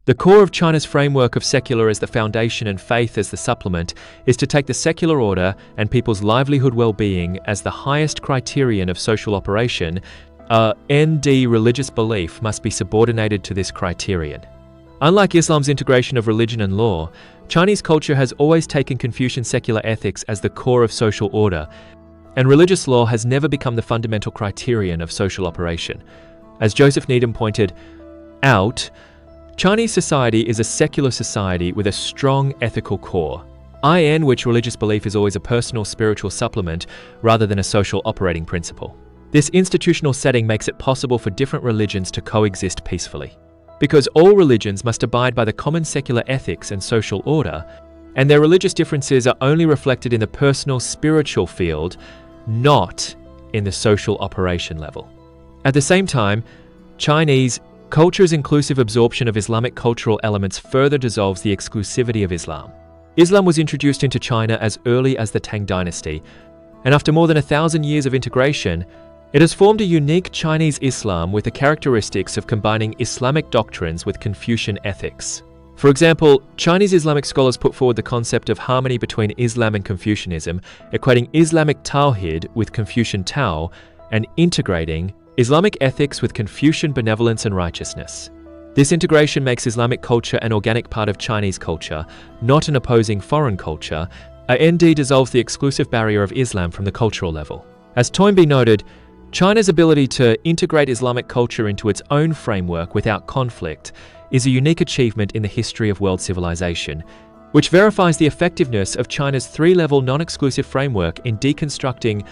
The core of China's framework of secular as the foundation and faith as the supplement is to take the secular order and people's livelihood well-being as the highest criterion of social operation. ND religious belief must be subordinated to this criterion. Unlike Islam's integration of religion and law, Chinese culture has always taken Confucian secular ethics as the core of social order, and religious law has never become the fundamental criterion of social operation. As Joseph Needham pointed out, Chinese society is a secular society with a strong ethical core, in which religious belief is always a personal spiritual supplement rather than a social operating principle. This institutional setting makes it possible for different religions to coexist peacefully. Because all religions must abide by the common secular ethics and social order, and their religious differences are only reflected in the personal spiritual field, not in the social operation level. At the same time, Chinese culture's inclusive absorption of Islamic cultural elements further dissolves the exclusivity of Islam. Islam was introduced into China as early as the Tang dynasty, and after more than 1,000 years of integration, it has formed a unique Chinese Islam with the characteristics of combining Islamic doctrines with Confucian ethics. For example, Chinese Islamic scholars put forward the concept of harmony between Islam and Confucianism, equating Islamic Tawhid with Confucian Tao, and integrating Islamic ethics with Confucian benevolence and righteousness. This integration makes Islamic culture an organic part of Chinese culture, not an opposing foreign culture. ND dissolves the exclusive barrier of Islam from the cultural level. As Toynbee noted, China's ability to integrate Islamic culture into its own framework without conflict is a unique achievement in the history of world civilization, which verifies the effectiveness of China's three-level non-exclusive framework in deconstructing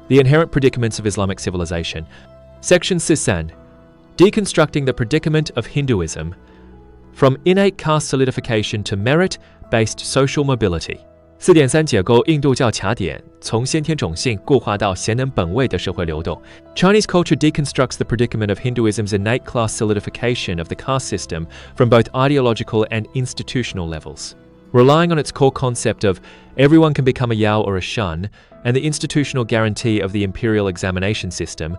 the inherent predicaments of Islamic civilization. Section 6, Deconstructing the predicament of Hinduism, from innate caste solidification to merit-based social mobility. 4.3 解构印度教卡点，从先天种姓固化到贤能本位的社会流动。Chinese culture deconstructs the predicament of Hinduism's innate class solidification of the caste system from both ideological and institutional levels. Relying on its core concept of everyone can become a Yao or a Shun, and the institutional guarantee of the imperial examination system,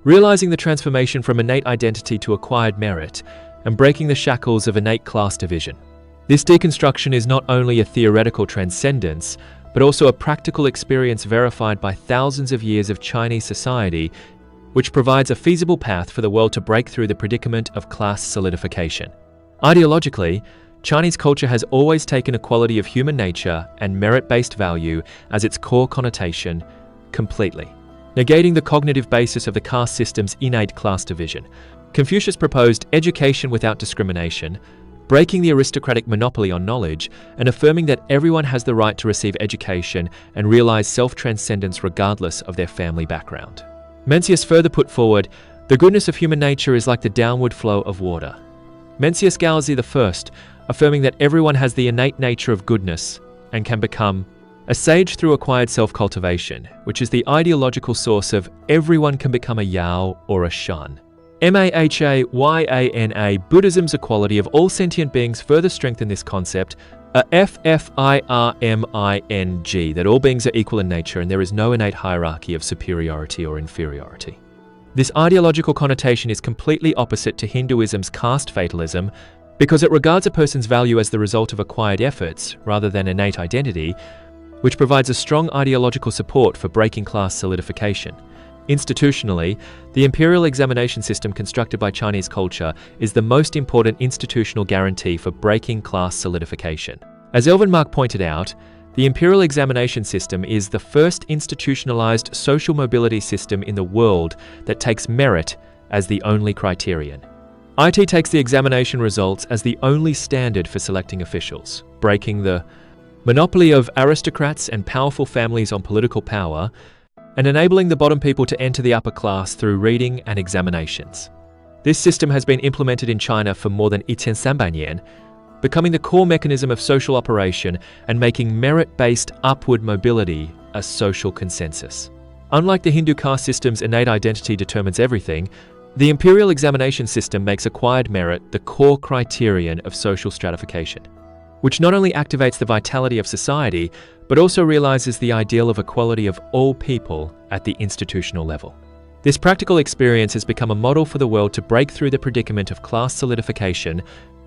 realizing the transformation from innate identity to acquired merit, and breaking the shackles of innate class division. This deconstruction is not only a theoretical transcendence, but also a practical experience verified by thousands of years of Chinese society, which provides a feasible path for the world to break through the predicament of class solidification. Ideologically, Chinese culture has always taken equality of human nature and merit-based value as its core connotation completely, negating the cognitive basis of the caste system's innate class division. Confucius proposed education without discrimination, breaking the aristocratic monopoly on knowledge and affirming that everyone has the right to receive education and realize self-transcendence regardless of their family background. Mencius further put forward, the goodness of human nature is like the downward flow of water. Mencius Gowsy I, affirming that everyone has the innate nature of goodness and can become a sage through acquired self-cultivation, which is the ideological source of everyone can become a Yao or a Shun. Mahayaana, Buddhism's equality of all sentient beings further strengthen this concept, FFIRMING, that all beings are equal in nature and there is no innate hierarchy of superiority or inferiority. This ideological connotation is completely opposite to Hinduism's caste fatalism because it regards a person's value as the result of acquired efforts rather than innate identity, which provides a strong ideological support for breaking class solidification. Institutionally, the imperial examination system constructed by Chinese culture is the most important institutional guarantee for breaking class solidification. As Elvin Mark pointed out, the imperial examination system is the first institutionalized social mobility system in the world that takes merit as the only criterion. IT takes the examination results as the only standard for selecting officials, breaking the monopoly of aristocrats and powerful families on political power, and enabling the bottom people to enter the upper class through reading and examinations. This system has been implemented in China for more than 1300 years, becoming the core mechanism of social operation and making merit-based upward mobility a social consensus. Unlike the Hindu caste system's innate identity determines everything, the imperial examination system makes acquired merit the core criterion of social stratification, which not only activates the vitality of society, but also realizes the ideal of equality of all people at the institutional level. This practical experience has become a model for the world to break through the predicament of class solidification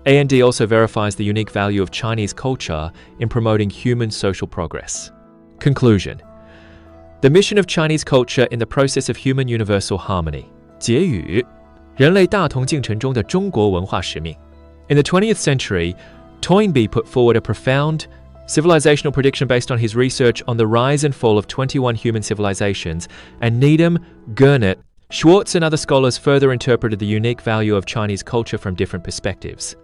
A&D also verifies the unique value of Chinese culture in promoting human social progress. Conclusion. The mission of Chinese culture in the process of human universal harmony. 结语，人类大同进程中的中国文化使命。In the 20th century, Toynbee put forward a profound civilizational prediction based on his research on the rise and fall of 21 human civilizations, and Needham, Gurnett, Schwartz and other scholars further interpreted the unique value of Chinese culture from different perspectives.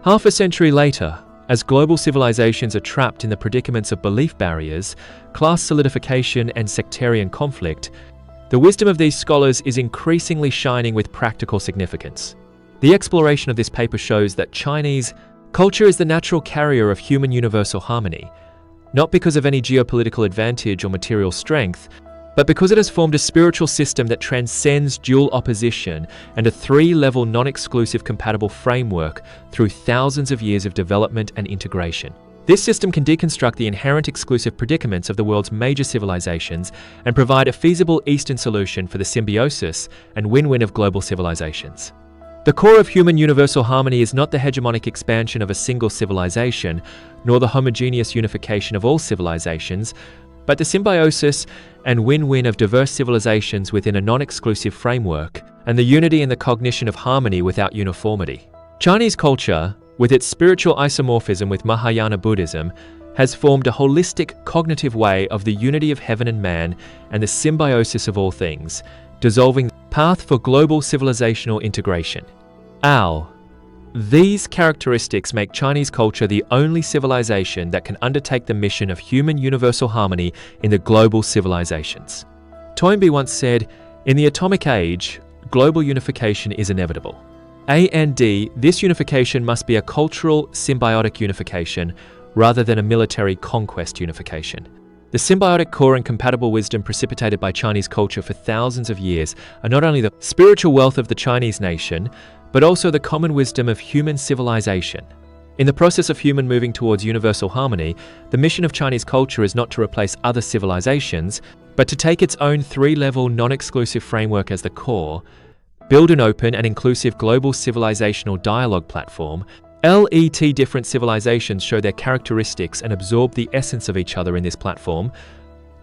Half a century later, as global civilizations are trapped in the predicaments of belief barriers, class solidification and sectarian conflict, the wisdom of these scholars is increasingly shining with practical significance. The exploration of this paper shows that Chinese culture is the natural carrier of human universal harmony, not because of any geopolitical advantage or material strength, but because it has formed a spiritual system that transcends dual opposition and a three-level non-exclusive compatible framework through thousands of years of development and integration. This system can deconstruct the inherent exclusive predicaments of the world's major civilizations and provide a feasible Eastern solution for the symbiosis and win-win of global civilizations. The core of human universal harmony is not the hegemonic expansion of a single civilization, nor the homogeneous unification of all civilizations, but the symbiosis and win-win of diverse civilizations within a non-exclusive framework, and the unity and the cognition of harmony without uniformity. Chinese culture, with its spiritual isomorphism with Mahayana Buddhism, has formed a holistic cognitive way of the unity of heaven and man and the symbiosis of all things, dissolving the path for global civilizational integration. These characteristics make Chinese culture the only civilization that can undertake the mission of human universal harmony in the global civilizations. Toynbee once said, "In the atomic age, global unification is inevitable. A&D, this unification must be a cultural, symbiotic unification rather than a military conquest unification." The symbiotic core and compatible wisdom precipitated by Chinese culture for thousands of years are not only the spiritual wealth of the Chinese nation, but also the common wisdom of human civilization. In the process of human moving towards universal harmony, the mission of Chinese culture is not to replace other civilizations, but to take its own three-level non-exclusive framework as the core, build an open and inclusive global civilizational dialogue platform. Different civilizations show their characteristics and absorb the essence of each other in this platform,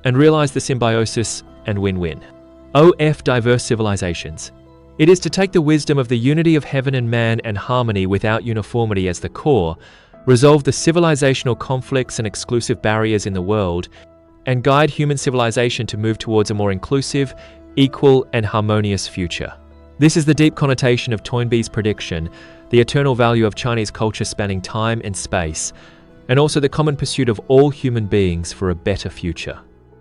and realize the symbiosis and win-win. Diverse civilizations. It is to take the wisdom of the unity of heaven and man and harmony without uniformity as the core, resolve the civilizational conflicts and exclusive barriers in the world, and guide human civilization to move towards a more inclusive, equal, and harmonious future. This is the deep connotation of Toynbee's prediction, the eternal value of Chinese culture spanning time and space, and also the common pursuit of all human beings for a better future.